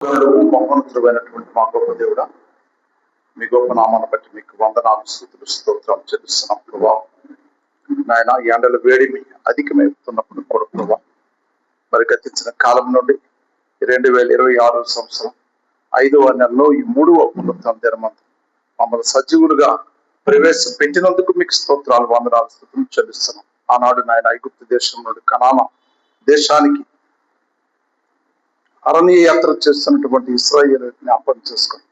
మహోన్నతుడైనటువంటి మా గొప్ప దేవుడా, మీ గొప్ప నామాన్ని బట్టి మీకు వందనాలు, స్తుతులు, స్తోత్రాలు చెల్లిస్తున్నాం ప్రభా. నాయన ఎండల వేడిమి అధికమవుతున్నప్పుడు కూడా ప్రభా, మరి గతించిన కాలం నుండి 2026 సంవత్సరం 5వ నెలలో ఈ 3వ పునరుత్థాన దినమందు మమ్మల్ని సజీవులుగా ప్రవేశపెట్టినందుకు మీకు స్తోత్రాలు, వందనాలు, స్తుతులు చెల్లిస్తున్నాం. ఆనాడు నాయన ఐగుప్తు దేశం నుండి కనాన దేశానికి అరణ్య యాత్ర చేస్తున్నటువంటి ఇశ్రాయేలు జ్ఞాపకం చేసుకొని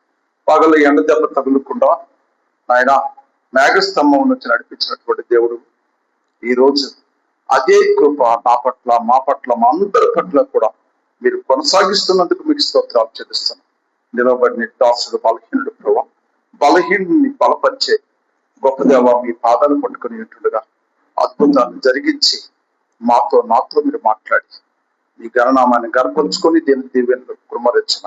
పగలు ఎండ దెబ్బ తగులకుండా ఆయన మేఘస్తంభం నుంచి నడిపించినటువంటి దేవుడు ఈ రోజు అదే కృప నా పట్ల, మా పట్ల, మా అందరి పట్ల కూడా మీరు కొనసాగిస్తున్నందుకు మీకు స్తోత్రాలు చెల్లిస్తాను. నిలబడిన దాసుడు బలహీనుడు ప్రభావ, బలహీనుని బలపరిచే గొప్ప దేవ మీ పాదాలు పట్టుకునేట్టుగా అద్భుతాన్ని జరిగించి నాతో మీరు మాట్లాడి మీ గణనామాన్ని గర్పరుచుకొని దీవెనలు కుమరించిన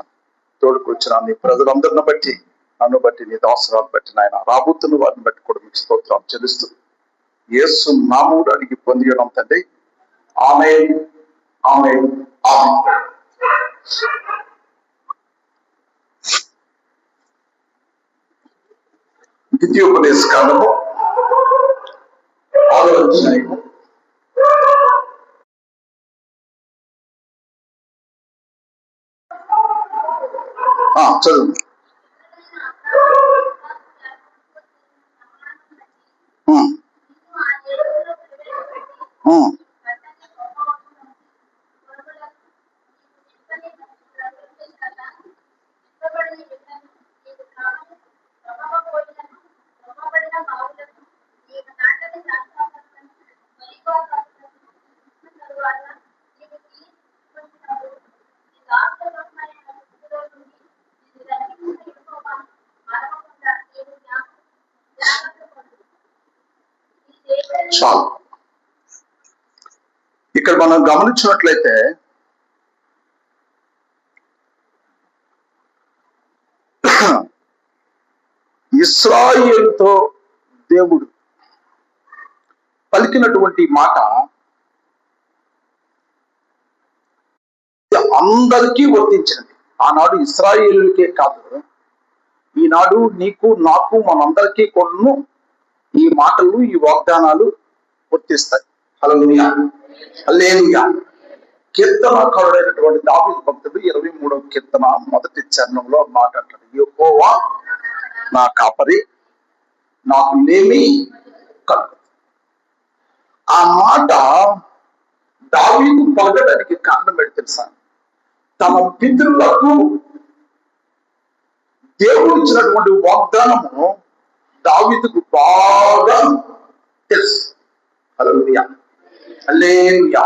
తోడుకొచ్చిన నీ ప్రజలందరిని బట్టి, నన్ను బట్టి, నీ దాసరాలను బట్టి, నాయన రాబోతున్న వారిని బట్టి కూడా మీకు స్తోత్రాలు చెల్లిస్తుంది. యేసు నామములో అడిగి పొందియడం తండ్రి, ఆమేన్, ఆమేన్, ఆమేన్. ద్వితీయోపదేశ కాండము 6వ అధ్యాయము చదువు. చాలు. ఇక్కడ మనం గమనించినట్లయితే ఇశ్రాయేలుతో దేవుడు పలికినటువంటి మాట అందరికీ వర్తించినది. ఆనాడు ఇశ్రాయేలుకే కాదు, ఈనాడు నీకు, నాకు, మనందరికీ కూడా ఈ మాటలు, ఈ వాగ్దానాలు వర్తిస్తాయి. హల్లెలూయా, హల్లెలూయా. కీర్తనకారుడైనటువంటి దావీదు భక్తుడు 23వ కీర్తన మొదటి చరణంలో మాట అంటాడు, యెహోవా నా కాపరి, నాకు లేమి కలుగదు. ఆ మాట దావీదు పలకడానికి కారణం ఏంటి తెలుసా? తమ పితరులకు దేవుడు ఇచ్చినటువంటి వాగ్దానము దావీదుకు బాగా తెలుసు. హల్లెలూయా, హల్లెలూయా,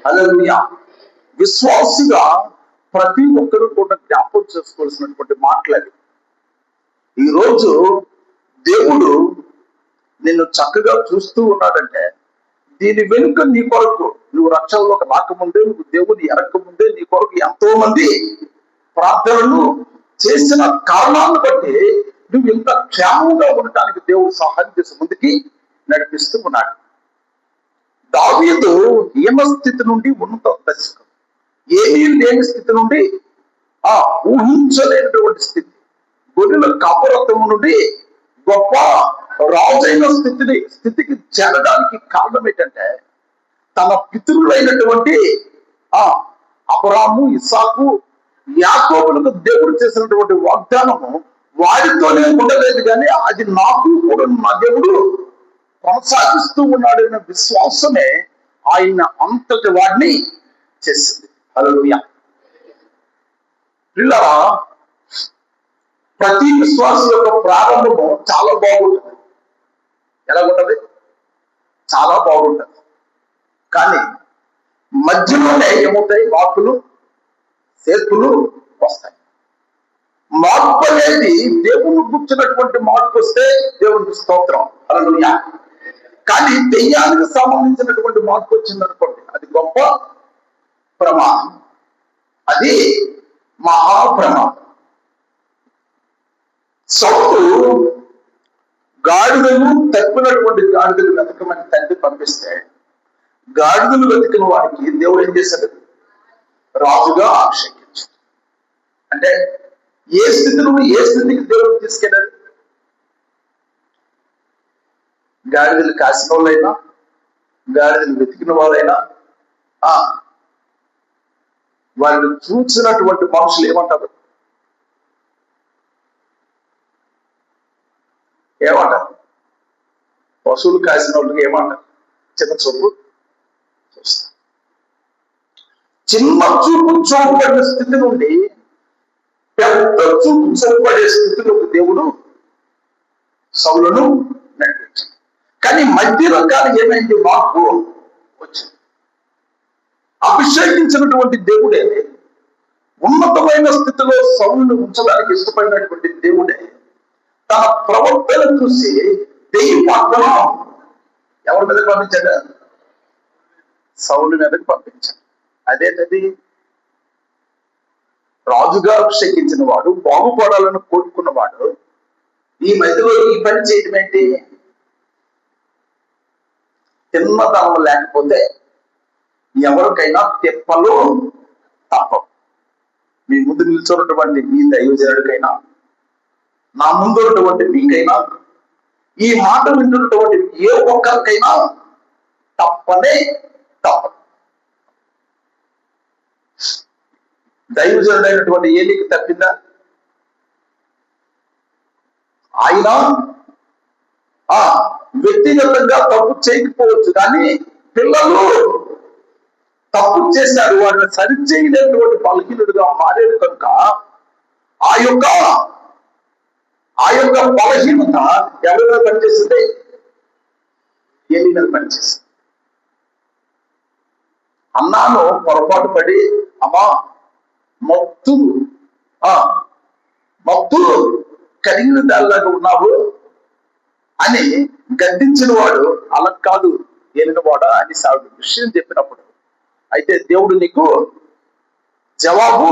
హల్లెలూయా. విశ్వాసిగా ప్రతి ఒక్కరూ కూడా జ్ఞాపకం చేసుకోవాల్సినటువంటి మాటలు. ఈరోజు దేవుడు నిన్ను చక్కగా చూస్తూ ఉన్నాడంటే దీని వెనుక నీ కొరకు, నువ్వు రక్షణలోకి రాకముందే, నువ్వు దేవుని ఎరకముందే నీ కొరకు ఎంతో మంది ప్రార్థనలు చేసిన కారణాలను బట్టి నువ్వు ఇంత క్షేమంగా ఉండటానికి దేవుడు సహాయం చేసి ముందుకి నడిపిస్తూ ఉన్నాడు. దావీదు హీన స్థితి నుండి ఉన్నత దశకు, ఏమీ లేని స్థితి నుండి ఊహించలేనటువంటి స్థితి, గొర్రెల కాపురత్వం నుండి గొప్ప రాజైన స్థితికి చేరడానికి కారణం ఏంటంటే తన పితరులైనటువంటి అబ్రాహాము, ఇస్సాకు, యాకోబులకు దేవుడు చేసినటువంటి వాగ్దానము వారితోనే ఉండలేదు, కానీ అది నాకు కూడా నా దేవుడు కొనసాగిస్తూ ఉన్నాడన్న విశ్వాసమే ఆయన అంతటి వాడిని చేసింది. హల్లెలూయా. పిల్లరా, ప్రతి విశ్వాస యొక్క ప్రారంభము చాలా బాగుంటుంది. ఎలా ఉంటది? చాలా బాగుంటుంది. కానీ మధ్యలోనే ఏమవుతాయి? మార్పులు, చేర్పులు వస్తాయి. మార్పు అనేది దేవుని గుర్చినటువంటి మార్పు వస్తే దేవునికి స్తోత్రం, హల్లెలూయా. కానీ దెయ్యానికి సంబంధించినటువంటి మార్పు వచ్చిందనుకోండి, అది గొప్ప ప్రమాదం, అది మహాప్రమాదం. సౌలు గాడిదలు, తప్పినటువంటి గాడిదలు వెతకమని తండ్రి పంపిస్తే గాడిదలు వెతికిన వారికి దేవుడు ఏం చేశాడు? రాజుగా ఆక్షేపించాడు. అంటే ఏ స్థితి నుండి ఏ స్థితికి దేవుడు తీసుకెళ్ళాడు? గాడిదలు కాసిన వాళ్ళైనా, గాడిదలు వెతికిన వాళ్ళైనా, వాళ్ళు చూసినటువంటి మనుషులు ఏమంటారు? పశువులు కాసిన వాళ్ళకి ఏమంటారు? చిన్న చూపు చూస్తారు. చిన్న చూపు చూపబడిన స్థితి నుండి పెద్ద చూపు చూపబడే స్థితిలోకి దేవుడు సౌలును నడిపించాడు. కానీ మధ్యలో కాలం ఏమైంది? మార్పు వచ్చింది. అభిషేకించినటువంటి దేవుడే, ఉన్నతమైన స్థితిలో సౌలును ఉంచడానికి ఇష్టపడినటువంటి దేవుడే తన ప్రవర్తన చూసి దెయ్యం పట్టణం ఎవరి మీదకి పంపించాడు? సౌలు మీదకి పంపించాడు. అదేంటది? రాజుగా అభిషేకించిన వాడు, బాగుపడాలని కోరుకున్నవాడు ఈ మధ్యలో ఈ పని చేయడం ఏంటి? తిన్నదనం లేకపోతే ఎవరికైనా తిప్పలు తప్పవు. మీ ముందు నిల్చున్నటువంటి ఈ దైవజనుడికైనా, నా ముందు ఉన్నటువంటి మీకైనా, ఈ మాట వింటున్నటువంటి ఏ ఒక్కరికైనా తప్పనే తప్పదు. దైవజనుడైనటువంటి ఏలికి తప్పిందా? ఆయన వ్యక్తిగతంగా తప్పు చేయకపోవచ్చు, కానీ పిల్లలు తప్పు చేశారు, వాడిని సరిచేయలేనటువంటి బలహీనుడుగా మారేడు కనుక ఆ యొక్క బలహీనత ఎవరి మీద పనిచేసింది? ఏలి మీద పనిచేసింది. అన్నాను పొరపాటు పడి, అమ్మా మత్తు కలిగిన దానిలాగా ఉన్నావు అని గద్దించిన వాడు అలా కాదు ఏలిన వాడ అని సాగు విషయం చెప్పినప్పుడు, అయితే దేవుడు నీకు జవాబు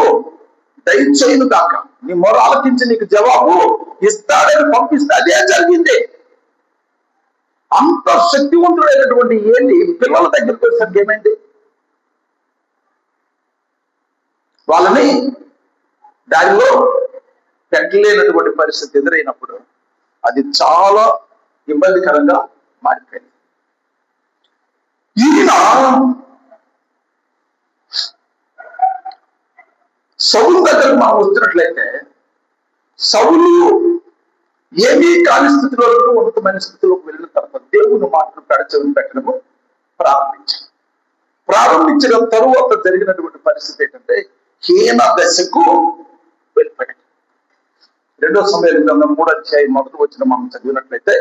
దయచేయును కాక, నీ మొర ఆలకించి నీకు జవాబు ఇస్తాడని పంపిస్తే అదే జరిగింది. అంత శక్తివంతుడైనటువంటి ఏలి పిల్లల దగ్గరికి వచ్చేసరికి ఏమైంది? వాళ్ళని దానిలో పెట్టలేనటువంటి పరిస్థితి ఎదురైనప్పుడు అది చాలా ఇబ్బందికరంగా మారిపోయింది. ఈయన సౌలు దగ్గరకు మనం వచ్చినట్లయితే, సౌలు ఏమీ కాని స్థితిలో ఉన్నతమైన స్థితిలోకి వెళ్ళిన తర్వాత దేవుని మాటలు పెడచెవిని పెట్టడము ప్రారంభించిన తరువాత జరిగినటువంటి పరిస్థితి ఏంటంటే హీన దశకు వెళ్ళిపోయాడు. 2 సమయాలు గ్రంథం 3వ అధ్యాయం 1వ వచనం మనం చదివినట్లయితే,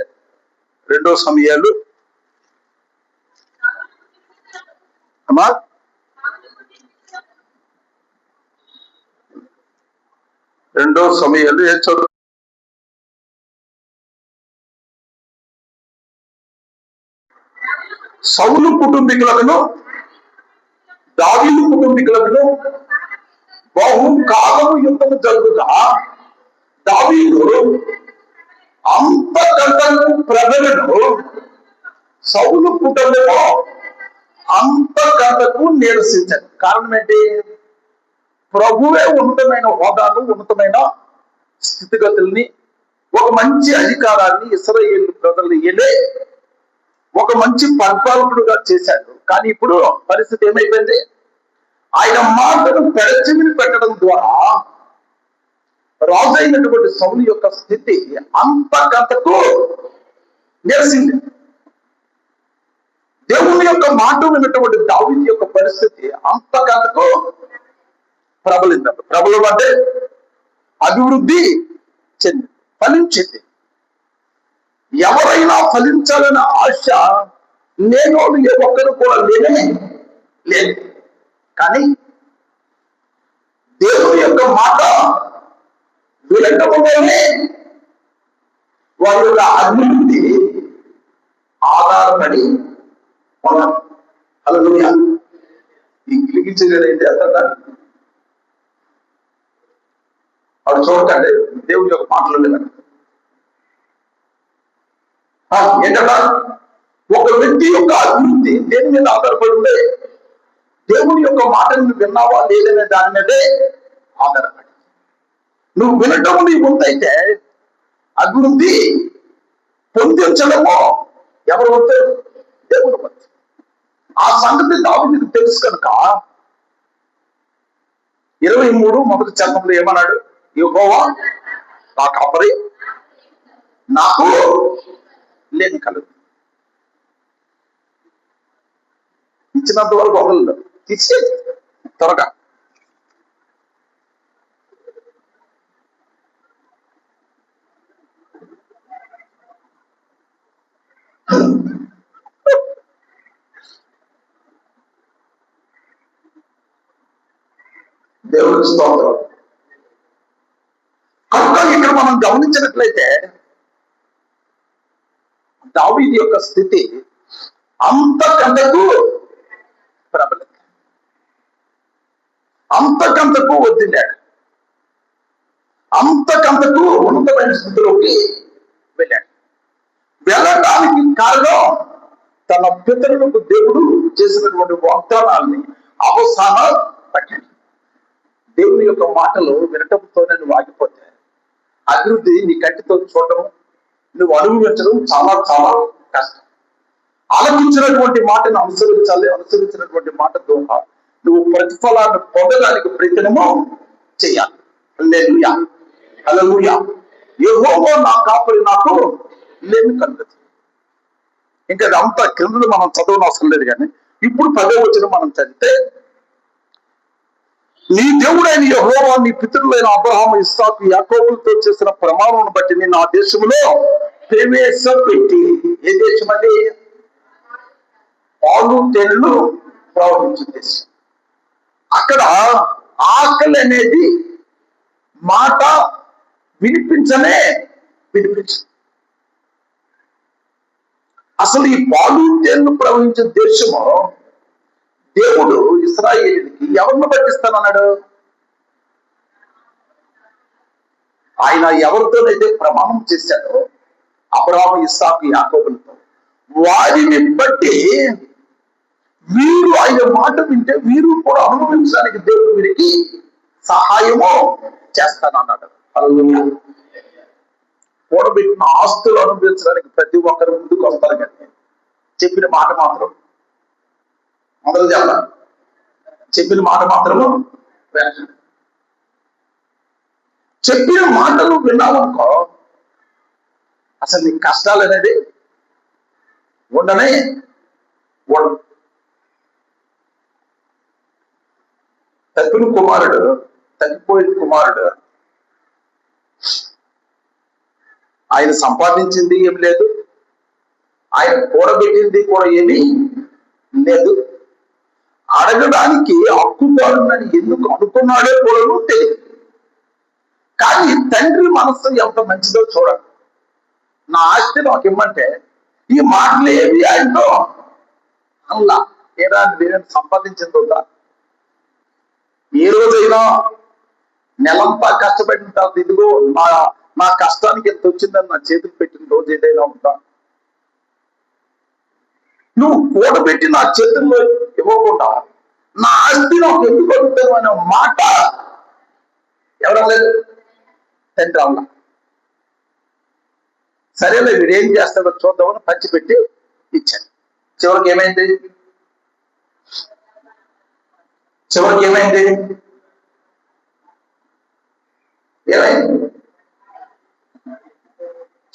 2 సమయాలు 2 సమయాలు ఏం చదువు? సౌలు కుటుంబీకులను దావీదు కుటుంబీకులను బహుకాలము యుద్ధము జరుగుగా దావీదు అంతకంతకు ప్రజలను సౌలు కుటుంబంలో అంతకంతకు నిరసించారు. కారణం ఏంటి? ప్రభువే ఉన్నతమైన హోదాను, ఉన్నతమైన స్థితిగతుల్ని, ఒక మంచి అధికారాన్ని ఇశ్రాయేలు ప్రజలు ఒక మంచి పరిపాలకుడుగా చేశాడు. కానీ ఇప్పుడు పరిస్థితి ఏమైపోయింది? ఆయన మాటను పెడచెవిని పెట్టడం ద్వారా రాజు అయినటువంటి సౌలు యొక్క స్థితి అంతకంతకు నిరసింది. దేవుని యొక్క మాట విన్నటువంటి దావీదు యొక్క పరిస్థితి అంతకంతకు ప్రబలింది. ప్రబలం అంటే అభివృద్ధి చెంది ఫలించింది. ఎవరైనా ఫలించాలన్న ఆశ నేను ఏ ఒక్కరు కూడా లేదు. కానీ దేవుని యొక్క మాట వినటంలోనే వారి యొక్క అభివృద్ధి ఆధారపడి ఉన్నారు. హల్లెలూయా. ఇంగ్లీష్ అర్థం అవి చూడకండి, దేవుని యొక్క మాటలు వినండి. ఏంటంటే ఒక వ్యక్తి యొక్క అభివృద్ధి దేని మీద ఆధారపడి ఉండే? దేవుని యొక్క మాటను విన్నావా లేదనే దాని మీదే ఆధారపడి. నువ్వు వినటం నీ ముందైతే అభివృద్ధి పొందించడము ఎవరు వద్దు? దేవుడు వద్దు. ఆ సంగతి దావీదుకు తెలుసు కనుక 23 మొదటి చరణంలో ఏమన్నాడు? యెహోవా నా కాపరి, నాకు లేని కలుగు. ఇచ్చినంత వరకు వదలదు, తీసే త్వరగా. దేవుడికి స్తోత్రం. కనుక ఇక్కడ మనం గమనించినట్లయితే దావీదు యొక్క స్థితి అంతకంతకు ప్రబలం, అంతకంతకు వదిలాడు, అంతకంతకు ఉన్నతమైన స్థితిలోకి వెళ్ళాడు. వెళ్ళడానికి కారణం తన పితరులకు దేవుడు చేసినటువంటి వాగ్దానాన్ని అవసానం పట్టాడు. దేవుని యొక్క మాటలు వినటంతోనే నువ్వు ఆగిపోతే అభివృద్ధి నీ కంటితో చూడటం, నువ్వు అనుభవించడం చాలా చాలా కష్టం. ఆలకించినటువంటి మాటను అనుసరించాలి, అనుసరించినటువంటి మాట ద్వారా నువ్వు ప్రతిఫలాన్ని పొందడానికి ప్రయత్నము చేయాలి. హల్లెలూయా, హల్లెలూయా. యెహోవా నా కాపరి, నాకు లేమి కలుగదు. ఇంకా అంతా క్రింద మనం చదవడం అవసరం లేదు, కానీ ఇప్పుడు 10వ వచనం మనం చదివితే, నీ దేవుడైన యెహోవా నీ పితరులైన అబ్రహాము, ఇస్సాకు, యాకోబులతో చేసిన ప్రమాణం బట్టి నేను ఆ దేశంలో ప్రవేశపెట్టి. ఏ దేశం అది? పాలు తేనెలు ప్రవహించే దేశం. అక్కడ ఆకలి అనేది మాట వినిపించనే వినిపించు. అసలు ఈ పాలు తేనెలు ప్రవహించే దేశము దేవుడు ఇశ్రాయేలుకి ఎవరిని పట్టిస్తానన్నాడు? ఆయన ఎవరితోనైతే ప్రమాణం చేశాడో, అబ్రహాము, ఇస్సాకు, యాకోబులతో, వారిని బట్టి వీరు ఆయన మాట వింటే వీరు కూడా అనుభవించడానికి దేవుడు వీరికి సహాయము చేస్తానన్నాడు. హల్లెలూయా. కూడబెట్టిన ఆస్తులు అనుభవించడానికి ప్రతి ఒక్కరు ముందుకు వస్తారు, కానీ చెప్పిన మాట మాత్రం మొదలు చెప్పాలి. చెప్పిన మాట మాత్రము వినాలి. చెప్పిన మాటలు విన్నామనుకో అసలు నీ కష్టాలు అనేది ఉండనే ఉండదు. తప్పిన కుమారుడు, తగ్గిపోయిన కుమారుడు, ఆయన సంపాదించింది ఏమి లేదు, ఆయన కూడబెట్టింది కూడా ఏమీ లేదు. అడగడానికి హక్కుదారునని ఎందుకు అనుకున్నాడో కూడా తెలియదు. కానీ తండ్రి మనస్సు ఎంత మంచిదో చూడండి. నా ఆస్తి నాకు ఇమ్మంటే ఈ మాటలు ఏవి ఆయనతో అల్లా ఏరా నేను సంపాదించిందా? ఏ రోజైనా నెలంతా కష్టపడిన తర్వాత ఇదిగో నా కష్టానికి ఎంత వచ్చిందని నా చేతులు పెట్టిన రోజు ఏదైనా ఉందా? నువ్వు కూడబెట్టి నా చేతుల్లో ఇవ్వకుండా నా ఆస్తి నాకు ఎందుకు వదులుతావు అనే మాట ఎవరం లేదు తండ్రి అల్లా. సరేలే వీడేం చేస్తాడో చూద్దామని పంచిపెట్టి ఇచ్చాను. చివరికి ఏమైంది?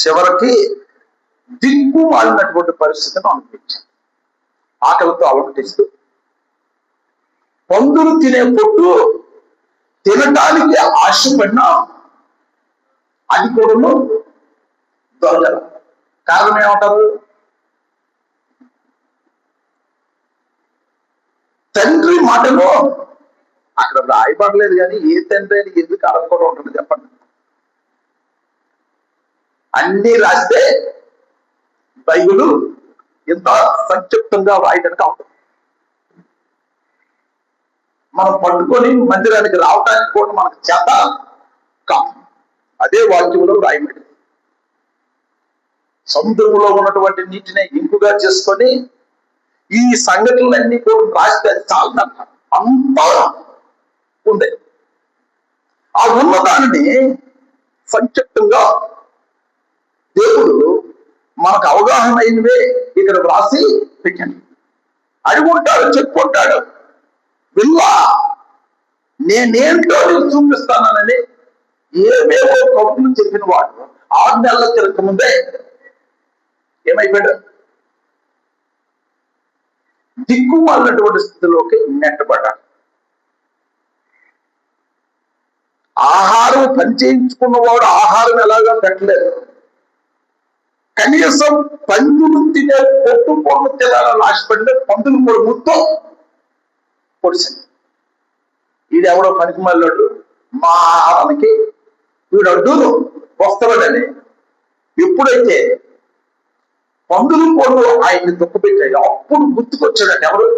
చివరికి దిక్కు మాలినటువంటి పరిస్థితిని అనిపించాను. ఆకలితో అలమటిస్తూ పందులు తినే పొట్టు తినటానికి ఆశపడినా అది కూడా దొరకదు. కారణం ఏమంటారు? తండ్రి మాటలో అక్కడ రాయబడలేదు, కానీ ఏ తండ్రి అని ఎందుకు అడగకుండా ఉంటుంది చెప్పండి? అన్ని రాస్తే బైబిల్ ఇంత సంక్షిప్తంగా రాయడానికి అవుతుంది. మనం పట్టుకొని మందిరానికి రావడానికి కూడా మనకు చేత కాదు. అదే వాక్యంలో రాయబడింది. సముద్రంలో ఉన్నటువంటి నీటిని ఇంకుగా చేసుకొని ఈ సంఘటనలన్నీ కూడా రాస్తే అది చాలంట అంతా ఉంది. ఆ ఉన్నదాన్ని సంక్షిప్తంగా దేవుడు మనకు అవగాహన అయినవే ఇక్కడ వ్రాసి పెట్టాడు. అడుగుంటాడు, చెప్పుకుంటాడు, విల్లా నేనేంటో నేను చూపిస్తానని ఏమేమో కబుర్లు చెప్పిన వాడు 6 నెలల తిరగక ముందే ఏమైపోయాడు? దిక్కుమాలినటువంటి స్థితిలోకి నెట్టబడ్డాడు. ఆహారం పనిచేయించుకున్నవాడు ఆహారం ఎలాగా పెట్టలేదు. కనీసం పందులు తినే పొట్టు పొట్టు తినాలని ఆశపడితే పందులు కూడా ముత్తో పొడిచింది. వీడెవడో పనికి మళ్ళాడు, మా ఆహారానికి వీడు అడ్డును వస్తాడని ఎప్పుడైతే పందులు పొడు ఆయన్ని దుఃఖపెట్టాడు అప్పుడు గుర్తుకొచ్చాడండి. ఎవరు?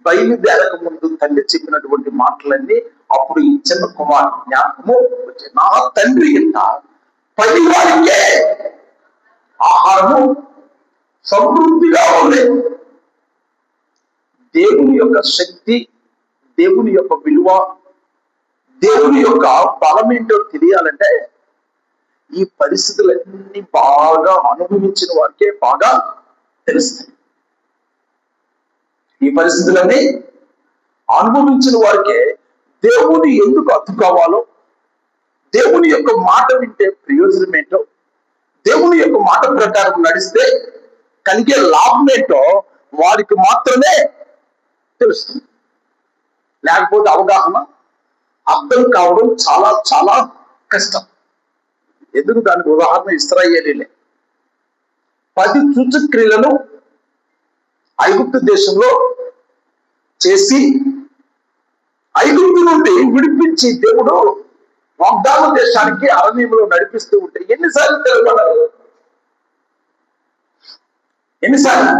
బయలుదేరక ముందు తండ్రి చెప్పినటువంటి మాటలన్నీ అప్పుడు ఈ చిన్న కుమారుడు జ్ఞాపకము వచ్చాయి. నా తండ్రి ఇంత 10 వారికే ఆహారము సమృద్ధిగా ఉంది. దేవుని యొక్క శక్తి, దేవుని యొక్క విలువ, దేవుని యొక్క బలం ఏంటో తెలియాలంటే ఈ పరిస్థితులన్నీ బాగా అనుభవించిన వారికే బాగా తెలుస్తాయి. ఈ పరిస్థితులన్నీ అనుభవించిన వారికే దేవుని ఎందుకు అతుక్కోవాలో, దేవుని యొక్క మాట వింటే ప్రయోజనం ఏంటో, దేవుని యొక్క మాట ప్రకారం నడిస్తే కలిగే లాభం ఏంటో వారికి మాత్రమే తెలుస్తుంది. లేకపోతే అవగాహన అర్థం కావడం చాలా చాలా కష్టం. ఎందుకు? దానికి ఉదాహరణ ఇశ్రాయేలీలే. 10 సూచక్రియలను ఐగుప్తు దేశంలో చేసి ఐగుప్తు నుండి విడిపించి దేవుడు వాగ్దాన దేశానికి అరణ్యంలో నడిపిస్తూ ఉంటే ఎన్నిసార్లు తిరగబడారు? ఎన్నిసార్లు?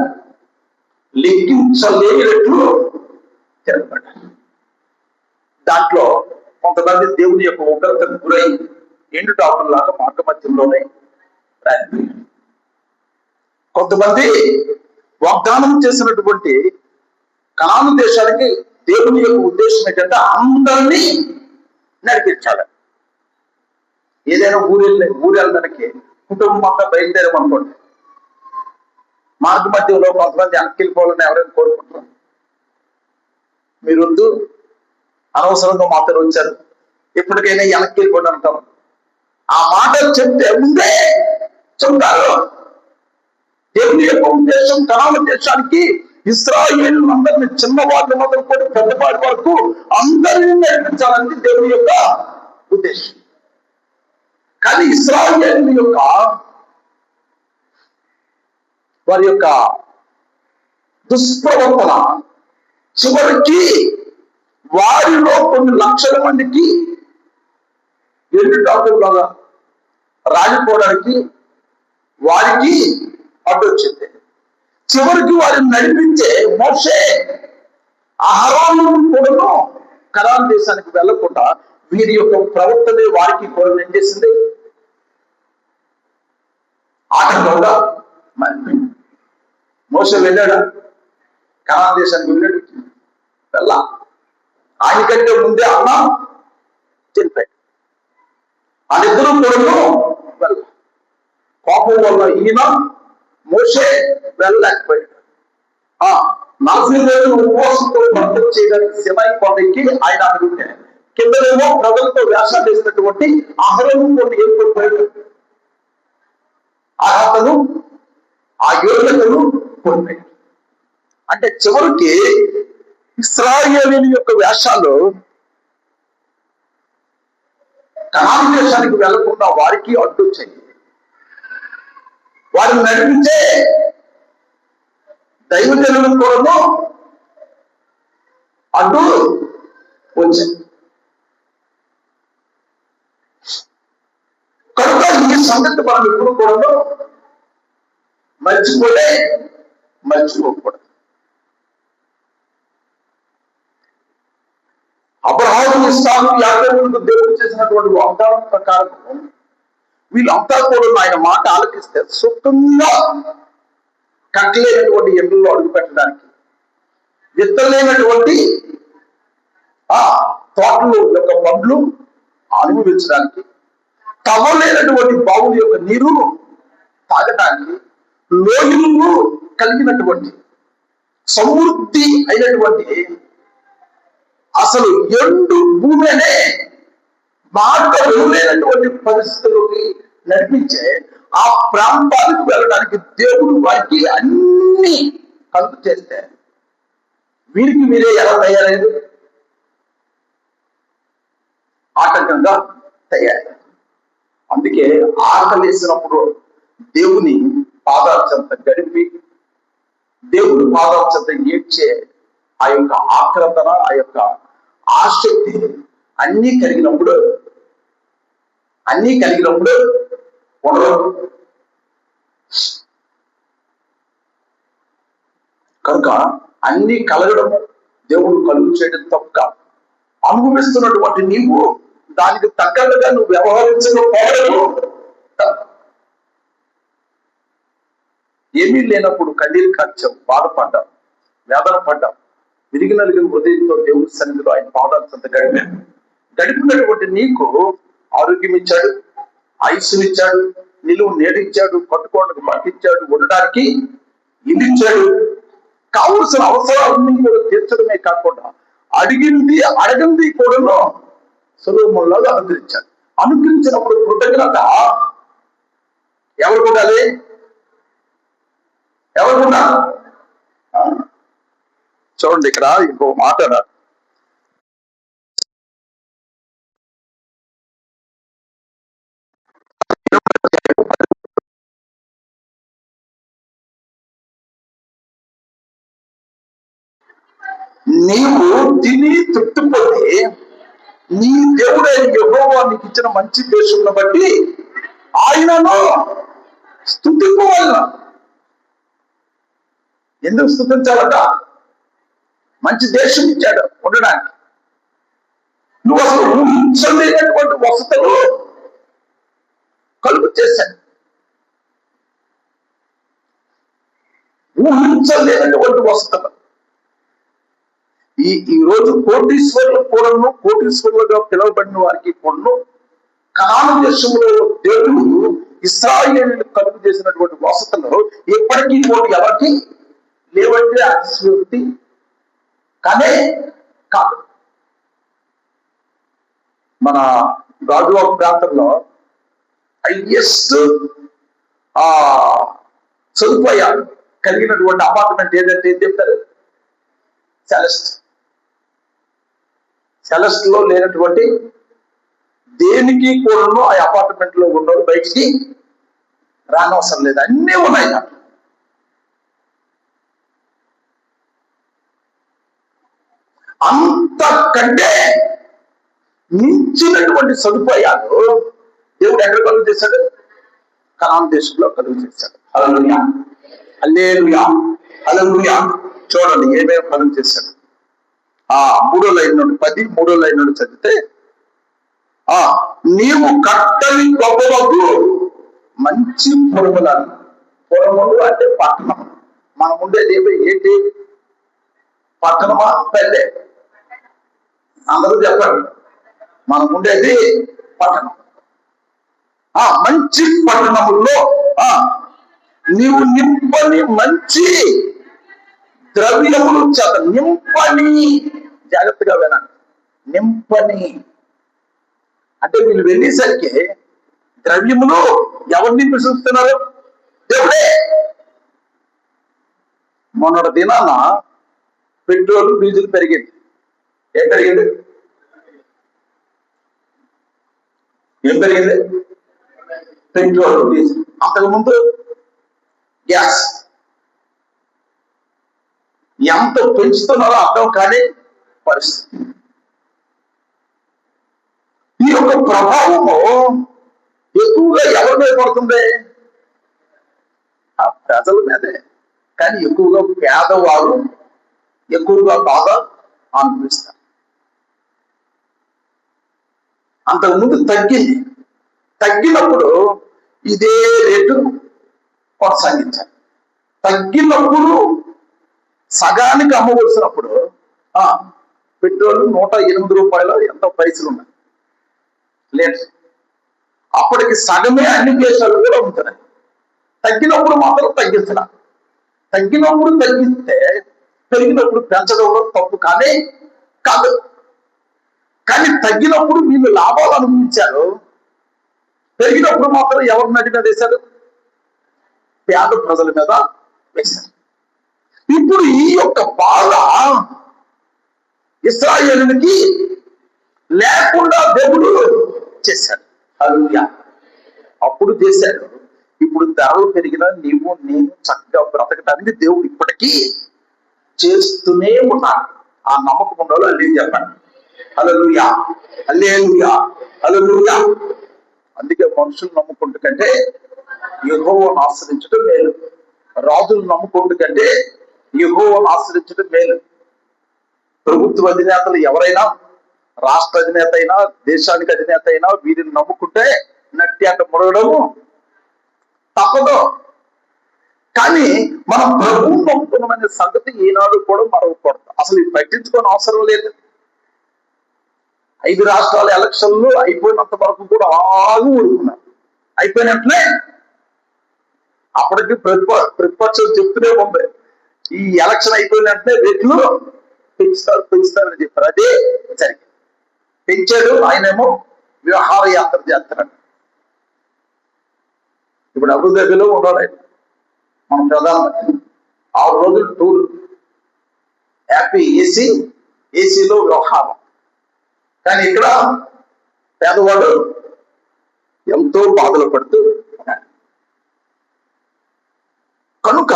లెక్కించలేనట్లు తిరగబడ్డారు. దాంట్లో కొంతమంది దేవుని యొక్క ఉగ్రతకు గురై ఎండుటాకుల్లాగా మార్గ మధ్యంలోనే రాలిపోయారు. కొంతమంది వాగ్దానం చేసినటువంటి కనాను దేశానికి దేవుని యొక్క ఉద్దేశం ఏంటంటే అందరినీ నడిపించాలి. ఏదైనా ఊరెళ్ళడానికి కుటుంబం అంతా బయలుదేరమనుకోండి, మార్గ మధ్యంలో కొంతమంది వెనక్కిపోవాలని ఎవరైనా కోరుకుంటారు. మీరు వద్దు, అనవసరంగా మాత్రం వచ్చారు, ఎప్పటికైనా వెనక్కి వెళ్ళిపోండి అంటారు. ఆ మాటలు చెప్తే ముందే చెప్తారు. దేవుని యొక్క ఉద్దేశం కనాను దేశానికి ఇశ్రాయేలులందరినీ చిన్నవాడిని మొదలుకొని పెద్దవాడి వరకు అందరినీ నడిపించాలని దేవుని యొక్క ఉద్దేశం. కానీ ఇశ్రాయేలు యొక్క వారి యొక్క దుష్ప్రవర్తన చివరికి వారిలో కొన్ని లక్షల మందికి ఎండుటాకుల్లాగా రాలిపోవడానికి వారికి అడ్డొచ్చింది. చివరికి వారిని నడిపించే మోషే అహరోను కూడాను కనాను దేశానికి వెళ్లకుండా వీరి యొక్క ప్రవర్తనే వారికి కూడా ఏం చేసింది? ఆటంకంగా మరి మోషే వెళ్ళాడా? కనాను దేశానికి వెళ్ళాడు, వెళ్ళా. ఆయనకంటే ముందే అన్న చనిపోయాడు. వాళ్ళిద్దరూ కూడాను వెళ్ళ. కోపం వల్ల ఈయన మోషే వెళ్ళలేకపోయాడు. 40 రోజులు ఉపవాసంతో భక్తం చేయడానికి సినాయి కొండకి ఆయన అడుగుతాడు. కిందనేమో ప్రజలతో వేషాలు వేసినటువంటి అహరోను కొన్ని ఏర్పడిపోయాడు. అర్హతను, ఆ యోగ్యతను కోల్పోయాడు. అంటే చివరికి ఇశ్రాయేలీయుల యొక్క వేషాలు కనాను దేశానికి వెళ్లకుండా వారికి అడ్డొచ్చాయి. వారిని నడిపించే దైవజనులు కూడా అడ్డు వచ్చాయి. కనుక ఈ సంగతి మనం ఎప్పుడు కూడా మర్చిపోకూడదు. అబ్రహాము, ఇస్సాకు, యాకోబులకు దేవుడు చేసినటువంటి వాగ్దానం ప్రకారం వీళ్ళంతా కూడా ఆయన మాట ఆలకిస్తే సుఖంగా కట్టలేనటువంటి ఎండల్లో అడుగు పెట్టడానికి, విత్తలేనటువంటి ఆ తోటలు యొక్క పండ్లు అనుభవించడానికి, తవ్వలేనటువంటి బావుల యొక్క నీరు తాగడానికి, లోయలు కలిగినటువంటి సమృద్ధి అయినటువంటి అసలు ఎండు భూమి అనే మాట వెళ్ళలేనటువంటి పరిస్థితులకి నడిపించే ఆ ప్రాంతాలకు వెళ్ళడానికి దేవుడు వారికి అన్ని కలుపు చేస్తే వీరికి మీరే ఎలా తయారయ్యారు? ఆటంకంగా తయారయ్యారు. అందుకే ఆకలేసినప్పుడు దేవుని పాదాల చెంత గడిపి, దేవుడి పాదాల చెంత ఏడ్చే ఆ యొక్క ఆక్రందన, ఆ యొక్క ఆసక్తి అన్నీ కలిగినప్పుడు ఉండదు. కనుక అన్ని కలగడము దేవుడు కలుగు చేయడం తప్ప, అనుభవిస్తున్నటువంటి నీవు దానికి తగ్గట్టుగా నువ్వు వ్యవహరించకపోవడము. ఏమీ లేనప్పుడు కన్నీరు కార్చావు, బాధపడ్డావు, వేదన పడ్డావు, విరిగి నలిగిన హృదయంతో దేవుడి సన్నిధిలో ఆయన పాదాల చెంత గడిపినటువంటి నీకు ఆరోగ్యం ఇచ్చాడు, ఆయుష్నిచ్చాడు, నిలువు నేడిచ్చాడు, కట్టుకోవడానికి పట్టించాడు, ఉండడానికి ఇల్లు ఇచ్చాడు. కావలసిన అవసరాలన్నీ కూడా తీర్చడమే కాకుండా అడగింది కూడా సొలొమోనులాగా అనుగ్రహించాడు. అనుగ్రహించినప్పుడు కృతజ్ఞత ఎవరు ఉండాలి? చూడండి, ఇక్కడ ఇంకో మాట, నీవు తిని తృప్తిపోతే నీ దేవుడైన యెహోవా నీకు ఇచ్చిన మంచి దేశంలో బట్టి ఆయనను స్తుతింపవలెను. ఎందుకు స్తుతించాలట? మంచి దేశం ఇచ్చాడు ఉండడానికి. నువ్వు అసలు ఊహించలేనటువంటి వసతులు కలుగు చేశాడు. ఊహించలేనటువంటి వసతులు. ఈ రోజు కోటీశ్వరులుగా పిలువబడిన వారికి కూడా కనాను దేశంలో దేవుడు ఇశ్రాయేలును కలుగు చేసినటువంటి వసతులు ఎప్పటికీ కూడా ఎవరికి లేవంటే అతిశయోక్తి కానీ కాదు. మన గాజువాక ప్రాంతంలో హైయెస్ట్ సదుపాయాలు కలిగినటువంటి అపార్ట్మెంట్ ఏదంటే ఏం చెప్తారు? సెలెస్ట్ లో లేనటువంటి దేనికి కూడా ఆ అపార్ట్మెంట్ లో ఉన్నవారు బయటికి రానవసరం లేదు, అన్నీ ఉన్నాయి. అంతకంటే మించినటువంటి సదుపాయాలు దేవుడు ఎక్కడ కలుగు చేశాడు? కనాను దేశంలో కలుగు చేశాడు. హల్లెలూయా, హల్లెలూయా, హల్లెలూయా. చూడండి ఏమేమి కలుగు చేశాడు. 3వ లైన్ నుండి 13వ లైన్ నుండి చదివితే, నీవు కట్టని గొప్పవకు మంచి పురములు అంటే పట్టణం. మనం ఉండేది ఏంటి? పట్టణమా పల్లె? అందరూ చెప్పండి. మనం ఉండేది పట్టణం. మంచి పట్టణముల్లో నీవు నింపని మంచి ద్రవ్యములు చేత నింపని, జాగ్రత్తగా వినండి, నింపని అంటే వీళ్ళు వెళ్ళేసరికి ద్రవ్యములు ఎవరిని చూస్తున్నారు? దేవుడే. మొన్నటి దినాన పెట్రోల్ డీజిల్ పెరిగింది. ఏం పెరిగింది? Petrol diesel. అంతకుముందు గ్యాస్. ఎంత పెంచుతున్నారో అర్థం కాని పరిస్థితి. ఈ యొక్క ప్రభావము ఎక్కువగా ఎవరి మీద పడుతుంది? ఆ ప్రజల మీదే. కానీ ఎక్కువగా పేదవారు ఎక్కువగా బాధ అనుభవిస్తారు. అంతకుముందు తగ్గినప్పుడు ఇదే రేటు కొనసాగించాలి. తగ్గినప్పుడు సగానికి అమ్మవలసినప్పుడు పెట్రోల్ 108 రూపాయలు ఎంతో పైసలు ఉన్నాయి లీటర్. అప్పటికి సగమే అన్ని దేశాలు కూడా అమ్ముతున్నాయి. తగ్గినప్పుడు మాత్రం తగ్గించాల. తగ్గినప్పుడు తగ్గిస్తే పెరిగినప్పుడు పెంచడంలో తప్పు కానీ కాదు. కానీ తగ్గినప్పుడు వీళ్ళు లాభాలు అనుభవించారు, పెరిగినప్పుడు మాత్రం ఎవరి నడిగా వేశారు? పేద ప్రజల మీద వేశారు. ఇప్పుడు ఈ యొక్క బాధ ఇశ్రాయేలునికి లేకుండా దేవుడు చేశాడు. హల్లెలూయా. అప్పుడు చేశాడు. ఇప్పుడు ధరలు పెరిగినా నీవు నేను చక్కగా బ్రతకడానికి దేవుడు ఇప్పటికీ చేస్తూనే ఉన్నాడు. ఆ నమ్మకం ఉండాలో అల్లే చెప్పండి. హల్లెలూయా, హల్లెలూయా, హల్లెలూయా. అందుకే మనుషులు నమ్ముకుంటు కంటే యెహోవాను ఆశ్రయించడం మేలు. రాజులు నమ్ముకుంటు కంటే యెహోవాను ఆశ్రయించడం మేలు. ప్రభుత్వ అధినేతలు ఎవరైనా, రాష్ట్ర అధినేత అయినా, దేశానికి అధినేత అయినా వీరిని నమ్ముకుంటే నట్టి అట్ట ముడగడము తప్పదు. కానీ మనం ప్రభువు నమ్ముకున్నామనే సంగతి ఈనాడు కూడా మరవకూడదు. అసలు ఇది పట్టించుకోని అవసరం లేదు. 5 రాష్ట్రాల ఎలక్షన్లు అయిపోయినంత వరకు కూడా ఆగు ఊరుకున్నారు. అయిపోయినట్లే అప్పటికి ప్రతిపక్షం చెప్తూనే ఉంది, ఈ ఎలక్షన్ అయిపోయిన వెంటనే రేట్లు పెంచుతారని చెప్పారు. అదే జరిగింది. పెంచాడు. ఆయనేమో వ్యవహార యాత్ర చేస్తున్నాడు. ఇప్పుడు అబుదాబిలో ఉన్నాడు ఆయన, మన ప్రధానమంత్రి. 6 రోజులు టూర్, హ్యాపీ ఏసీలో వ్యవహారం. కానీ ఇక్కడ పేదవాడు ఎంతో బాధలు పడుతూ ఉన్నాడు. కనుక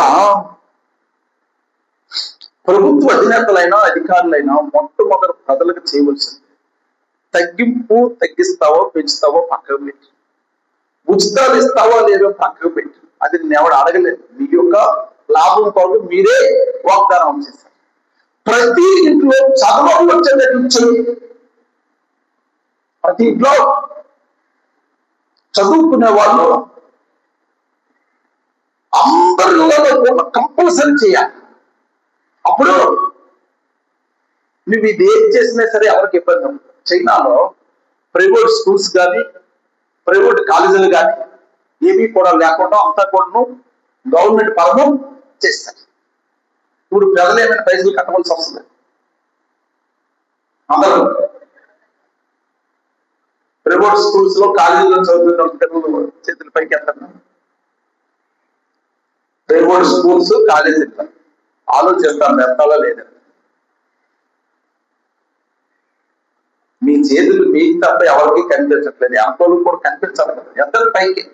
ప్రభుత్వ అధినేతలైనా అధికారులైనా మొట్టమొదటి ప్రజలకు చేయవలసింది తగ్గిస్తావో పెంచుతావో పక్కకు పెట్టి, ఉచితాలు ఇస్తావో లేదో పక్కకు పెట్టి, అది నేను ఎవడు అడగలేదు. మీ యొక్క లాభం కొరకు మీరే వాగ్దానం చేశారు. ప్రతి ఇంట్లో చదవం వచ్చేటట్టు, ప్రతి ఇంట్లో చదువుకునే వాళ్ళు అందరిలో కంపల్సరీ చేయాలి. అప్పుడు నువ్వు ఇది ఏం చేసినా సరే ఎవరికి ఇబ్బంది ఉండదు. చైనాలో ప్రైవేట్ స్కూల్స్ కానీ ప్రైవేట్ కాలేజీలు కానీ ఏమీ కూడా లేకుండా అంతా కూడా గవర్నమెంట్ పరమం చేస్తారు. ఇప్పుడు ప్రజలు ఏమైనా పైసలు కట్టవలసి వస్తుంది. అందరూ ప్రైవేట్ స్కూల్స్ లో కాలేజీలో చదువుతున్న పిల్లలు చేతుల పైకి వెళ్తారు. ప్రైవేట్ స్కూల్స్ కాలేజీలు ఆలోచిస్తాను ఎంతలా లేదు. మీ చేతులు మీకు తప్ప ఎవరికి కనిపించట్లేదు. ఎంతలో కూడా కనిపించాలి కదా, ఎంత పైకి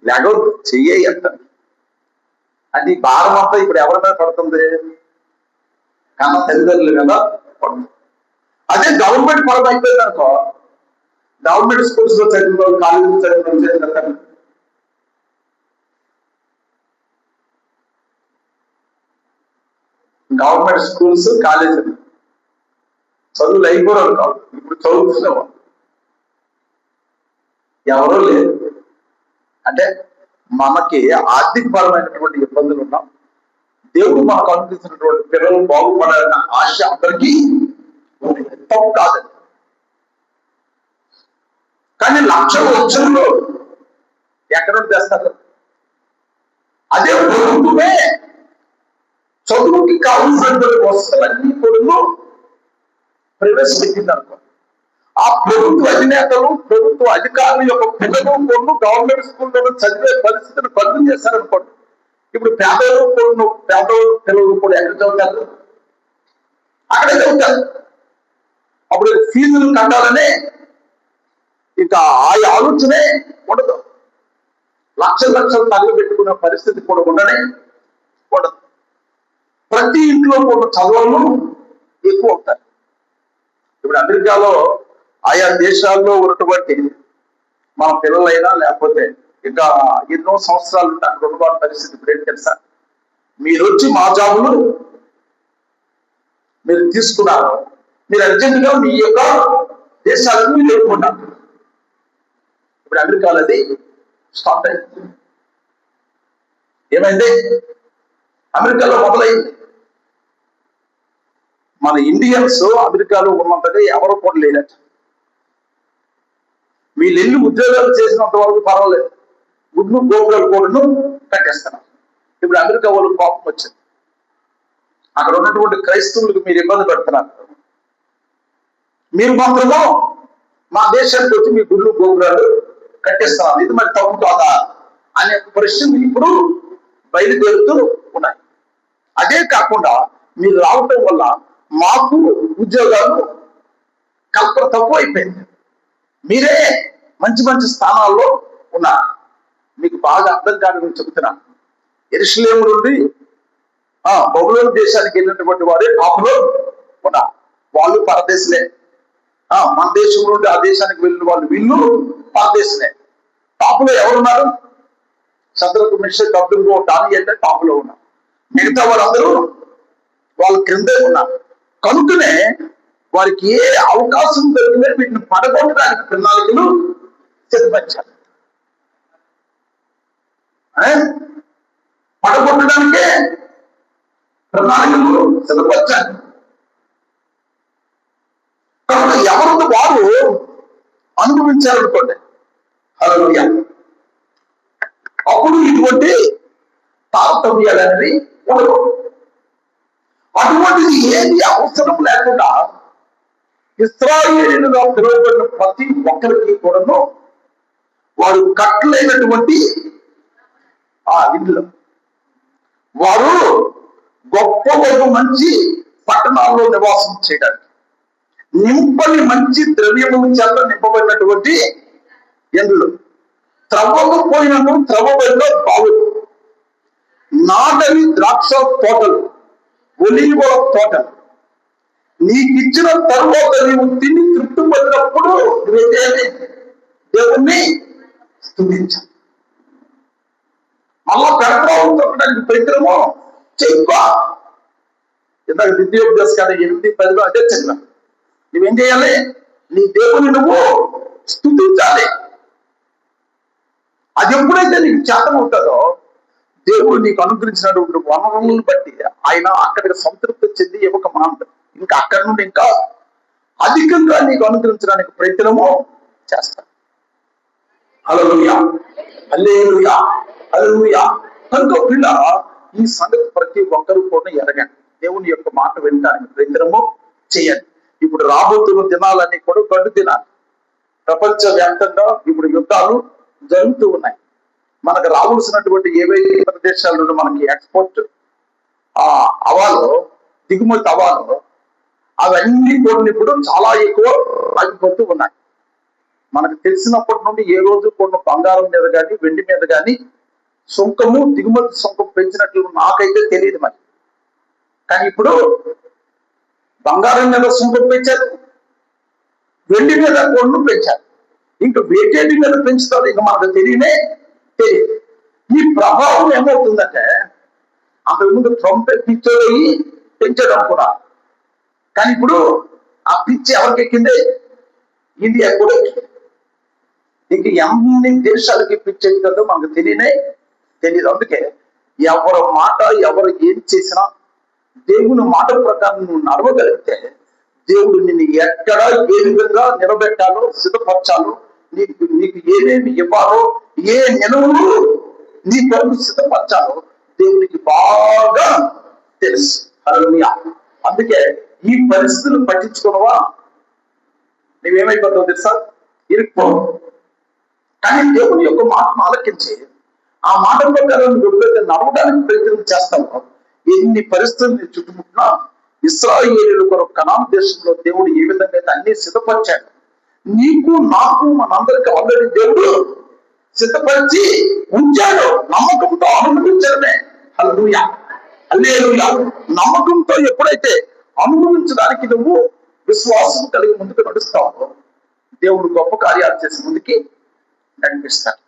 లేకపోతే చెయ్యే ఎంత అంటే ఈ భారం అంతా ఇప్పుడు ఎవరి మీద పడుతుంది? కన్నా తల్లిదండ్రులు కదా పడుతుంది. అదే గవర్నమెంట్ పరం అయిపోయింది అనుకో, గవర్నమెంట్ స్కూల్స్ లో చదివిన కాలేజీలో చదివిన గవర్నమెంట్ స్కూల్స్ కాలేజీలు చదువులు అయిపోవడం కాదు. ఇప్పుడు చదువుతున్నావా ఎవరూ లేదు. అంటే మనకి ఆర్థిక పరమైనటువంటి ఇబ్బందులు ఉన్నాం. దేవుడు మనకు అనిపించినటువంటి పిల్లలు బాగుపడాలన్న ఆశ అందరికీ తప్పు కాదండి. కానీ లక్షలు ఎక్కడ తెస్తారు? అదే ప్రభుత్వమే చదువుకి కావాల్సినటువంటి వసతులన్నీ కూడా ప్రవేశపెట్టింది అనుకో, ఆ ప్రభుత్వ అధినేతలు ప్రభుత్వ అధికారుల యొక్క పిల్లలు కూడా గవర్నమెంట్ స్కూల్లో చదివే పరిస్థితిని బంధం చేశారనుకోండి. ఇప్పుడు పేదలు పిల్లలు కూడా ఎక్కడ చదువుతారు? అక్కడే చదువుతారు. అప్పుడు ఫీజులు కట్టాలనే ఇంకా ఆ ఆలోచనే ఉండదు. లక్షలు తగలబెట్టుకునే పరిస్థితి కూడా ఉండనే ఉండదు. ప్రతి ఇంట్లో కూడా చదువులు ఎక్కువ ఉంటాయి. ఇప్పుడు అమెరికాలో ఆయా దేశాల్లో ఉన్నటువంటి మన పిల్లలైనా లేకపోతే ఇంకా ఎన్నో సంవత్సరాలు ఉంటే అక్కడ ఉన్నవారి పరిస్థితి ఇప్పుడు ఏంటి తెలుసా? మీరు వచ్చి మా జాబులు మీరు తీసుకున్నారు, మీరు అర్జెంటుగా మీ యొక్క దేశాలకు మీరు వెళ్ళుకున్నారు. ఇప్పుడు అమెరికాలో అది స్టార్ట్ అయింది. ఏమైంది? అమెరికాలో మొదలైంది. మన ఇండియన్స్ అమెరికాలో ఉన్నంతగా ఎవరు కూడా లేదట. వీళ్ళు ఎన్ని ఉద్యోగాలు చేసినంత వరకు పర్వాలేదు, గుడ్లు గోపురాలు కూడా కట్టేస్తున్నారు. ఇప్పుడు అమెరికా వాళ్ళకి కోపం వచ్చింది, అక్కడ ఉన్నటువంటి క్రైస్తవులకు మీరు ఇబ్బంది పెడుతున్నారు, మీరు మాత్రము మా దేశానికి వచ్చి మీ గుడ్లు గోపురాలు కట్టేస్తున్నారు, ఇది మరి తప్పు కాదా అనే ప్రశ్నలు ఇప్పుడు బయలుదేరుతూ ఉన్నాయి. అదే కాకుండా మీరు రావటం వల్ల మాకు ఉద్యోగాలు కల్పన తక్కువ అయిపోయింది, మీరే మంచి మంచి స్థానాల్లో ఉన్నారు. మీకు బాగా అర్థం కాదని చెబుతున్నా. యెరూషలేము నుండి బబులోను దేశానికి వెళ్ళినటువంటి వారే టాపులో ఉన్నారు, వాళ్ళు పరదేశులే. మన దేశం నుండి ఆ దేశానికి వెళ్ళిన వాళ్ళు వీళ్ళు పరదేశులే. టాపులో ఎవరున్నారు? శద్రకు, మెషకు, అబేద్నెగో, దానియేలు టాపులో ఉన్నారు. మిగతా వాళ్ళందరూ వాళ్ళ క్రిందే ఉన్నారు. కనుకనే వారికి ఏ అవకాశం దొరికినా వీటిని పడగొట్టడానికి ప్రణాళికలు సిద్ధపరిచారు. పడగొట్టడానికే ప్రణాళికలు సిద్ధపరిచారు. కనుక ఎవరితో వారు అనుభవించారనుకోండి, హల్లెలూయా, అప్పుడు ఇటువంటి తారతమ్యాలనేవి ఉండవు. అటువంటిది ఏది అవసరం లేకుండా ఇశ్రాయేలుగా పిలువబడిన ప్రతి ఒక్కరికి కూడాను వారు కట్టలేనటువంటి ఆ ఇంట్లో వారు గొప్ప గొప్ప మంచి పట్టణాల్లో నివాసం చేయడానికి, నింపని మంచి ద్రవ్యముల చేత నింపబడినటువంటి ఎండ్లు, త్రవ్వకపోయినను త్రవ్వబడిన బావులు, నాటని ద్రాక్ష తోటలు, ఒలీవ తోటలు, నీకిచ్చిన తర్వాత నీవు తిని తృప్తి పడినప్పుడు నువ్వేదేమి దేవుణ్ణి స్తుతించాలి. మళ్ళా పెడతావు తొక్కడానికి ప్రయత్నము చెయ్యా. ఇందాక ద్వితీయోపదేశకాండం 8:10 అదే చెప్పిన. నువ్వేం చేయాలి? నీ దేవుని నువ్వు స్తుతించాలి. అది ఎప్పుడైతే నీకు చేతన ఉంటుందో దేవుడు నీకు అనుగ్రహించినటువంటి వనరులను బట్టి ఆయన అక్కడికి సంతృప్తి చెంది ఇవ్వక మానడు, ఇంకా అక్కడి నుండి ఇంకా అధికంగా నీకు అనుగ్రహించడానికి ప్రయత్నము చేస్తాడు. హల్లెలూయా, హల్లెలూయా, హల్లెలూయా. కనుక పిల్ల ఈ సంగతి ప్రతి ఒక్కరూ కూడా ఎరగండి, దేవుని యొక్క మాట వినడానికి ప్రయత్నము చేయండి. ఇప్పుడు రాబోతున్న దినాలన్నీ కూడా గడ్డు దినాలు. ప్రపంచ వ్యాప్తంగా ఇప్పుడు యుద్ధాలు జరుగుతూ ఉన్నాయి. మనకు రావాల్సినటువంటి ఏవైతే ప్రదేశాల నుండి మనకి ఎక్స్పోర్ట్ అవ్వాలో, దిగుమతి అవ్వాలో, అవన్నీ కూడా ఇప్పుడు చాలా ఎక్కువ ఆగిపోతూ ఉన్నాయి. మనకు తెలిసినప్పటి నుండి ఏ రోజు కొన్ని బంగారం మీద కానీ వెండి మీద కానీ సుంకము, దిగుమతి సుంకం పెంచినట్లు నాకైతే తెలియదు మరి. కానీ ఇప్పుడు బంగారం మీద సుంకం పెంచారు, వెండి మీద కొన్ను పెంచారు, ఇంకా వేటేటి మీద పెంచుతారు, ఇంకా మనకు తెలియదు. ఈ ప్రభావం ఏమవుతుందంటే అంతకుముందు ట్రంప్ పిచ్చోయి పెంచడం కూడా, కానీ ఇప్పుడు ఆ పిచ్చి ఎవరికి ఎక్కింది? ఇండియా కూడా ఎక్కింది. ఇంక ఎన్ని దేశాలకి పిచ్చి ఎక్కుతుందో మనకు తెలియదు. అందుకే ఎవరి మాట ఎవరు ఏం చేసినా దేవుని మాట ప్రకారం నువ్వు నడవగలిగితే దేవుడు నిన్ను ఎక్కడ ఏ విధంగా నిలబెట్టాలో, సిద్ధపరచాలో, నీకు ఏమేమి ఇవ్వాలో, ఏ నిలువలు నీ కొరకు సిద్ధపరచాలో దేవునికి బాగా తెలుసు. హల్లెలూయా. అందుకే ఈ పరిస్థితులు పట్టించుకోవా, నువ్వేమైపోతావు తెలుసా? ఇరుక్కో. కానీ దేవుని యొక్క మాట ఆలకించి ఆ మాట ప్రకారం ఎప్పుడైతే నడవడానికి ప్రయత్నం చేస్తామో, ఎన్ని పరిస్థితులు చుట్టుముట్టినా ఇశ్రాయేలీయుల కొరకు కనాను దేశంలో దేవుడు ఏ విధంగా అయితే అన్ని సిద్ధపరిచాడు, నీకు నాకు మనందరికి ఆల్రెడీ దేవుడు సిద్ధపరిచి ఉంచాడు. నమ్మకంతో అనుభవించడమే. హల్లెలూయా, హల్లెలూయా. నమ్మకంతో ఎప్పుడైతే అనుభవించడానికి నువ్వు విశ్వాసం కలిగి ముందుకు నడుస్తావో దేవుడు గొప్ప కార్యాలు చేసి ముందుకి నడిపిస్తాడు.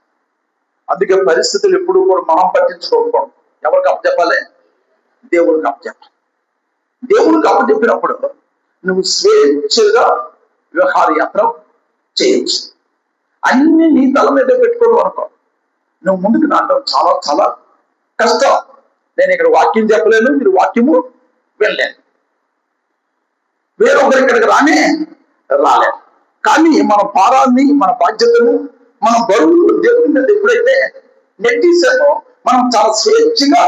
అందుకే పరిస్థితులు ఎప్పుడు కూడా మనం పట్టించుకోకపోవడం. ఎవరికి అప్పచెప్పాలి? దేవుడికి అప్పచెప్పాలి. దేవుడికి అప్పచెప్పినప్పుడు నువ్వు స్వేచ్ఛగా వ్యవహారయాత్ర చేయొచ్చు. అన్ని నీ తల మీద పెట్టుకోవడం అనుకో, నువ్వు ముందుకు నాటడం చాలా చాలా కష్టం. నేను ఇక్కడ వాక్యం చెప్పలేను, మీరు వాక్యము వెళ్ళలేను, వేరొకరు ఇక్కడికి రాలేదు. కానీ మన భారాన్ని, మన బాధ్యతను, మన బరువులు దేవుని మీద ఎప్పుడైతే నెట్టేసామో మనం చాలా స్వేచ్ఛగా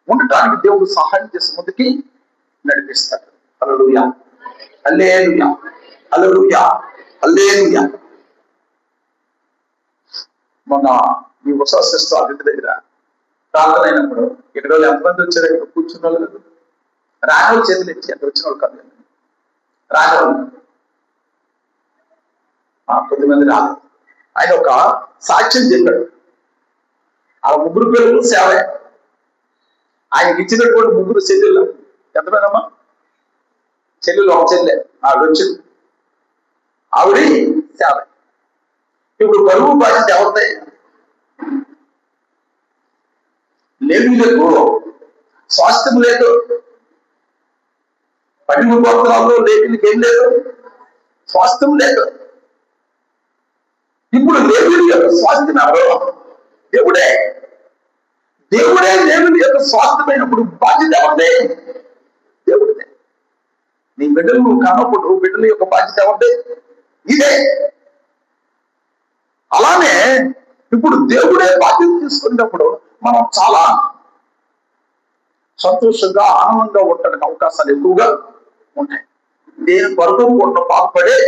ఉండటానికి దేవుడు సహాయం చేసి ముందుకి నడిపిస్తాడు. హల్లెలూయా, హల్లెలూయా, హల్లెలూయా, హల్లెలూయా. మొన్న ఈ ఉత్సవ ఇంటి దగ్గర ప్రార్థన అయినప్పుడు ఇక్కడ ఎంతమంది వచ్చారు? ఇక్కడ కూర్చున్న వాళ్ళు కదా, రాఘవులు చేతులు ఇచ్చి ఎంత వచ్చిన వాళ్ళు కాదు, రాఘవులు 9 మంది రాలేదు. ఆయన ఒక సాక్ష్యం చెప్పాడు. ఆ 3 పిల్లలు సేవే. ఆయనకి ఇచ్చినటువంటి 3 చెల్లెళ్ళు, ఎంతమందమ్మా చెల్లెలు? ఒక చెల్లె, ఆవిడ వచ్చింది, ఆవిడ సేవ. ఇప్పుడు బరువు బాధ్యత ఎవరిదే? లేవీయులకు స్వాస్థ్యం లేదు, 12 గోత్రాల్లో లేవీయులకు ఏం లేదు, స్వాస్థ్యం లేదు. ఇప్పుడు లేవీయుల యొక్క స్వాస్థ్యం ఎవరు? దేవుడే. లేవీయుల యొక్క స్వాస్థ్యమైనప్పుడు బాధ్యత ఎవరిదే? దేవుడిదే. నీ బిడ్డలు నువ్వు కానప్పుడు బిడ్డల యొక్క బాధ్యత ఎవరిదే? ఇదే. అలానే ఇప్పుడు దేవుడే బాధ్యత తీసుకున్నప్పుడు మనం చాలా సంతోషంగా, ఆనందంగా ఉండడానికి అవకాశాలు ఎక్కువగా ఉంటాయి. దేని కొరకు కూడా బాధపడే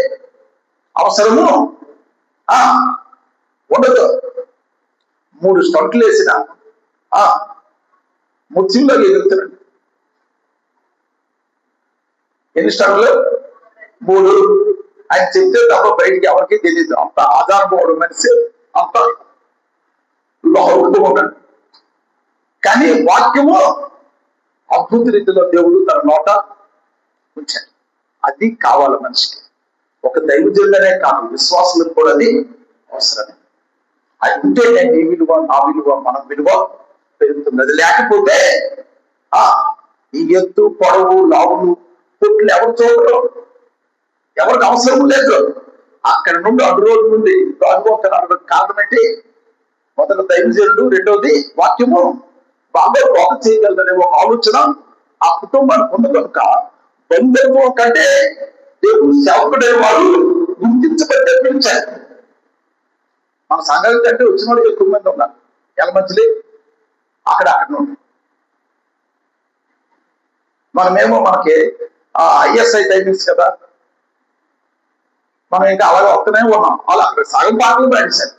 అవసరము ఉండదు. 3 స్టంట్లు వేసిన ముత్యంలో ఎదుగుతున్నాడు. ఎన్ని స్టంట్లు? 3. ఆయన చెప్తే తప్ప బయటికి ఎవరికి తెలియదు. అంత ఆధారపడు మనిషి, అంత లోహంగా ఉన్నాడు. కానీ వాక్యము అద్భుత రీతిలో దేవుడు తన నోట ఉంచాడు. అది కావాలి మనిషికి. ఒక దైవజనులనే కాదు, విశ్వాసులకు కూడా అది అవసరమే. అది ఉంటేనే నీ విలువ, నా విలువ, మన విలువ పెరుగుతుంది. అది లేకపోతే ఈ ఎత్తు, పొడవు, లావులు, పుట్లు ఎవరు చూడరు, ఎవరికి అవసరం లేదు. అక్కడ నుండి అడు రోజు నుండి అనుభవం కారణం ఏంటి? మొదటి దైవజనుడు, రెండోది వాక్యము బాగా బోధ చేయగలదనే ఒక ఆలోచన ఆ కుటుంబానికి ఉంది. కనుక బంధుత్వం కంటే దేవుడు సేవకుడే వాడు గుర్తించబట్టే పిలిచారు. మన సంఘం కంటే వచ్చిన వాళ్ళు ఎక్కువ మంది ఉన్నారు. ఎలమంచిలి అక్కడ నుండి మనమేమో మనకి ISI టైమింగ్స్ కదా, మనం ఇంకా అలాగే వస్తూనే ఉన్నాం. అలా అక్కడ సగం పాటలు పాడించారు.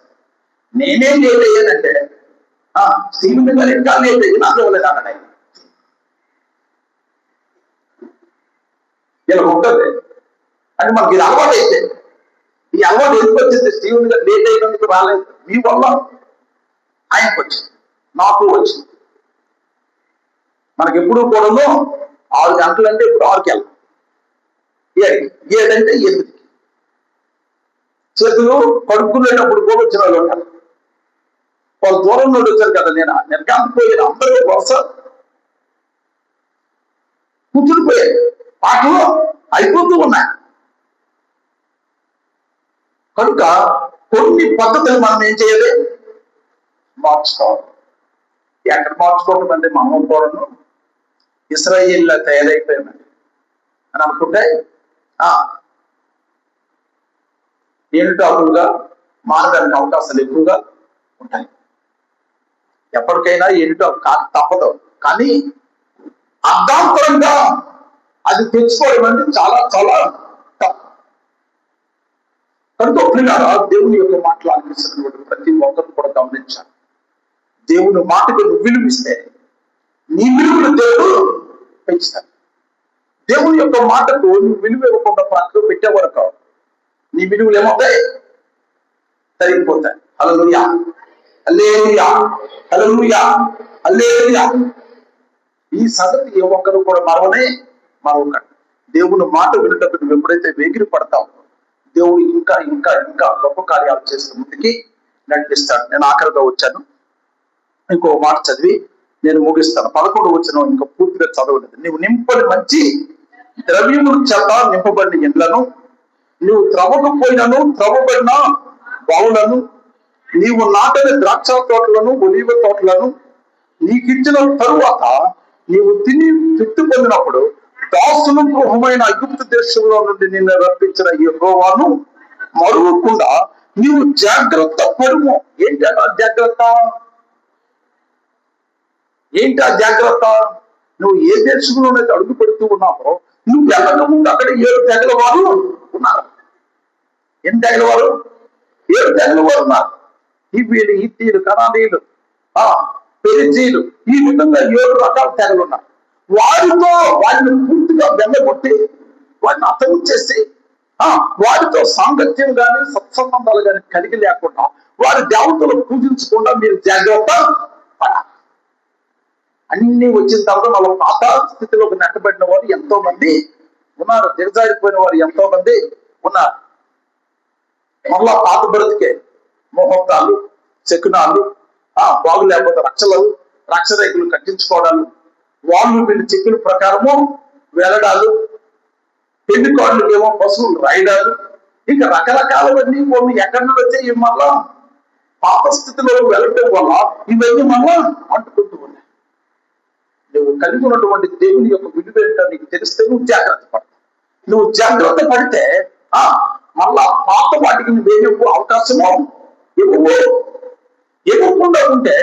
నేనేం లేట్ అయ్యానంటే స్టీవెన్ గారు ఇంకా లేట్ అయ్యి నాకు ఇవ్వలేదు అక్కడ. ఇలా ఉంటుంది అని మనకి ఇది అలవాటు అయితే, ఈ అలవాటు ఎందుకు వచ్చింది? స్టీవెన్ గారు లేట్ అయినందుకు రాలేదు, మీ వల్ల ఆయనకు వచ్చింది, నాకు వచ్చింది. మనకి ఎప్పుడు కూడా 6 గంటలు అంటే ఇప్పుడు 6కి వెళ్ళాం, 7 అంటే 8కి. చేతులు కడుక్కునేటప్పుడు కూడా వచ్చిన వాళ్ళు ఉంటారు. వాళ్ళు దూరం నుండి వచ్చారు కదా, నేను కాకపోయాను. అందరూ వరుస కూర్చునిపోయాయి, పాటలు అయిపోతూ ఉన్నాయి. కనుక కొన్ని పద్ధతులు మనం ఏం చేయాలి? మార్చుకోవాలి. ఎక్కడ మార్చుకోవడం అంటే మనం కూడా ఇశ్రాయేలులా తయారైపోయామండి అని అనుకుంటే ఏనుటాకులుగా మారడానికి అవకాశాలు ఎక్కువగా ఉంటాయి. ఎప్పటికైనా ఏనుటాకు తప్పదు, కానీ అర్ధాంతరంగా అది తెచ్చుకోవడం అంటే చాలా చాలా తప్పు. కనుక పిల్లలు దేవుని యొక్క మాటలు ఆలకిస్తున్నటువంటి ప్రతి ఒక్కరు కూడా గమనించాలి. దేవుని మాటకు నువ్వు విలువిస్తే నీ విలువను దేవుడు పెంచుతాడు. దేవుని యొక్క మాటకు నువ్వు విలువ ఇవ్వకుండా పక్కకు పెట్టే వరకు నీ విలువలు ఏమవుతాయి? తరిగిపోతాయి. హల్లెలూయా, హల్లెలూయా, హల్లెలూయా, హల్లెలూయా. ఈ సంగతి ఏ ఒక్కరు కూడా మరొకటి. దేవుని మాట వినటప్పుడు నువ్వు ఎప్పుడైతే వేగిరి పడతావు, దేవుడు ఇంకా ఇంకా ఇంకా గొప్ప కార్యాలు చేస్తూ ముందుకి నడిపిస్తాడు. నేను ఆఖరిగా వచ్చాను, ఇంకో మాట చదివి నేను ముగిస్తాను. 11 వచనం ఇంకా పూర్తిగా చదవలేదు. నువ్వు నింపని మంచి ద్రవ్యముల చేత నింపబడిన ఇండ్లను, నువ్వు త్రవ్వకపోయినను త్రవ్వబడిన బావులను, నీవు నాటని ద్రాక్ష తోటలను, ఒలీవ తోటలను, నీకు ఇచ్చిన తరువాత నీవు తిని తృప్తి పొందినప్పుడు దాసులు గృహమైన ఐగుప్తు దేశంలో నుండి నిన్ను రప్పించిన యెహోవాను మరువకుండా నీవు జాగ్రత్త పడుము. ఏంటి ఆ జాగ్రత్త? ఏంటి ఆ జాగ్రత్త? నువ్వు ఏ దేశంలోనైతే అడుగు పెడుతూ ఉన్నావో నువ్వు వెళ్ళక ముందు అక్కడ 7 తెగల వారు ఉన్నారు. ఎన్ని తెగల వారు? 7 తెగల వారు ఉన్నారు. హివ్వీలు, హిత్తీలు, కనానీయులు, పెరిజీలు, ఈ విధంగా 7 రకాల తెగలు ఉన్నారు. వారితో వారిని పూర్తిగా బెంగకొట్టి వారిని అతను చేసి వారితో సాంగత్యం కానీ సత్సంబంధాలు కానీ కలిగి లేకుండా వారి దేవతలు పూజించకుండా మీరు జాగ్రత్త పడాలి. అన్ని వచ్చిన తర్వాత వాళ్ళ పాత స్థితిలోకి నెట్టబడిన వారు ఎంతో మంది ఉన్నారు. దిగజారిపోయిన వారు ఎంతో మంది ఉన్నారు. మళ్ళా పాత బ్రతికే ముహూర్తాలు, శకునాలు, బాగు లేకపోతే రక్షరేఖలు కట్టించుకోవడాలు, వాళ్ళు వీళ్ళు చెప్పిన ప్రకారము వెళ్ళడాలు, పెళ్లి కార్డులకేమో పశువులు రాయడాలు, ఇంకా రకరకాలవన్నీ కొన్ని ఎక్కడి నుండి వచ్చాయి. మళ్ళా పాత స్థితిలో వెళ్ళటం వల్ల ఇవన్నీ మళ్ళా అంటుకుంటూ ఉన్నాయి. నువ్వు కలిగి ఉన్నటువంటి దేవుని యొక్క విలువ ఏంటో నీకు తెలిస్తే నువ్వు జాగ్రత్త పడతావు. నువ్వు జాగ్రత్త పడితే మళ్ళా పాత వాటికి నువ్వేమి అవకాశమో ఇవ్వకుండా ఉంటే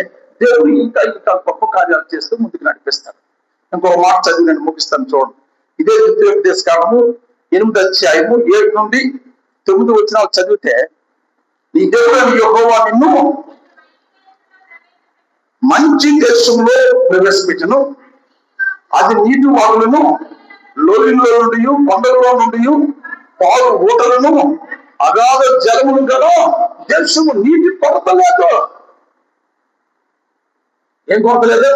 దేవుడు ఇంకా గొప్ప కార్యాలు చేస్తూ ముందుకు నడిపిస్తాడు. ఇంకొక మాట చదివి నేను ముగిస్తాను, చూడండి. ఇదే ద్వితీయోపదేశ కాలము 8వ అధ్యాయము 7 నుండి 9 వచనాలు చదివితే, నీ దేవుడు యెహోవా నిన్ను మంచి దేశంలో ప్రవేశపెట్టను, అది నీటి వాగులను, లోయలో నుండి, కొండలలో నుండి పాలు ఊటలను, అగాధ జలములు గల దేశము. నీటి కొరత లేదు. ఏం కొరత లేదు?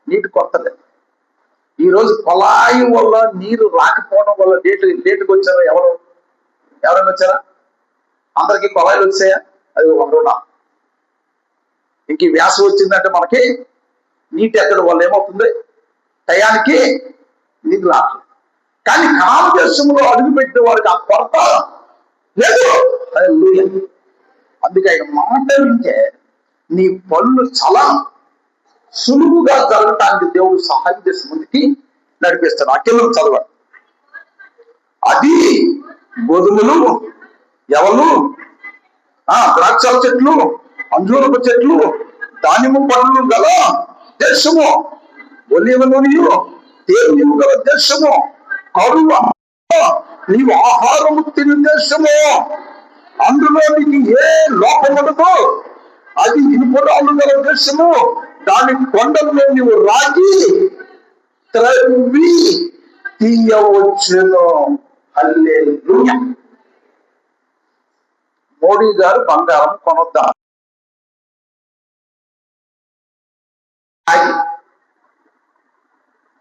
నీటి కొరత లేదు. ఈరోజు కొలాయి వల్ల నీరు రాకపోవడం వల్ల లేటుకు వచ్చారా? ఎవరైనా వచ్చారా? అందరికీ కొలాయిలు వచ్చాయా? అది ఒకరున్నా. ఇంక ఈ వ్యాసం వచ్చిందంటే మనకి నీటి ఎక్కడ వల్ల ఏమవుతుంది? టయానికి నీరు రావట్లేదు. కానీ కనాను దేశంలో అడుగుపెట్టిన వారికి ఆ కొరత లేదు. అందుకే ఆయన మాట వింటే నీ పనులు చాలా సులువుగా జరగటానికి దేవుడు సహాయం చేసి ముందుకి నడిపిస్తాడు. అఖిలం చదవండి. అది గోధుమలు, ఎవలు, ద్రాక్ష చెట్లు, అంజూరపు చెట్లు, దానిమ్మ పండ్లు గల దేశము, ఒలివ నూనెయు తేనెయు గల దేశము, కరువు నీవు ఆహారము తిని దేశము, అందులో నీకు ఏ లోపముండదు, అది ఇనుపరాళ్ళు గల దేశము, దాని కొండల్లో నీవు రాగి త్రవ్వి తీయవచ్చును. హల్లెలూయా. మోడీ గారు బంగారం కొనొద్దా?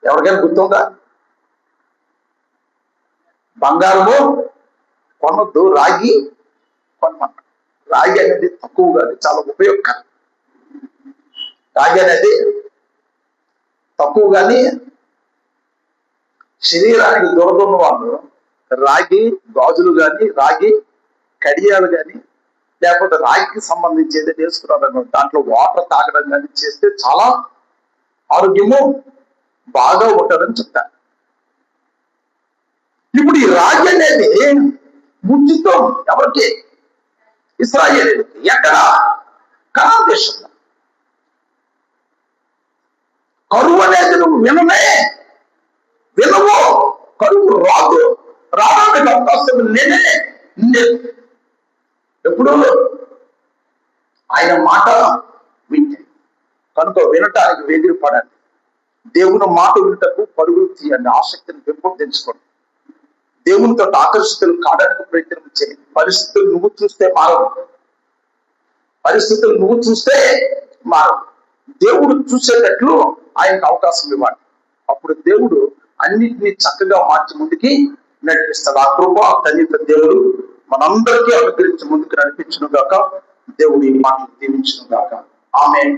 ఎవరికైనా గుర్తుందా? బంగారము కొనొద్దు, రాగి కొనమన్న. రాగి అనేది తక్కువగా, చాలా ఉపయోగకరం. రాగి అనేది తక్కువ, కానీ శరీరానికి దొరకన్న వాళ్ళు రాగి గాజులు కానీ, రాగి కడియాలు కానీ, లేకపోతే రాగికి సంబంధించి ఏదైతే వేసుకున్నారో దాంట్లో వాటర్ తాగడం కానీ చేస్తే చాలా ఆరోగ్యము బాగా ఉంటుందని చెప్తారు. ఇప్పుడు ఈ రాగి అనేది ఉచితం ఎవరికి? ఇశ్రాయేలీయులకి. ఎక్కడ? కనాను దేశంలో. కరువు అనేది నువ్వు వినవు. కరువు రావడానికి అవకాశం లేదు. ఎప్పుడు ఆయన మాట వింటే కనుక వినటానికి వేగిరి పడండి. దేవుని మాట వినటకు పరుగులు తీయండి. ఆసక్తిని పెంపొందించుకోండి. దేవునితో ఆకర్షితులు కావడానికి ప్రయత్నం చేయండి. పరిస్థితులు నువ్వు చూస్తే మారవు. పరిస్థితులు నువ్వు చూస్తే మారవు. దేవుడు చూసేటట్లు ఆయనకు అవకాశం ఇవ్వాలి. అప్పుడు దేవుడు అన్నిటినీ చక్కగా మార్చి ముందుకి నడిపిస్తాడు. ఆ కృప తల్లిత దేవుడు మనందరికీ అనుగ్రహించి ముందుకు నడిపించును గాక. దేవుడి మాటలు దీవించును గాక. ఆమేన్.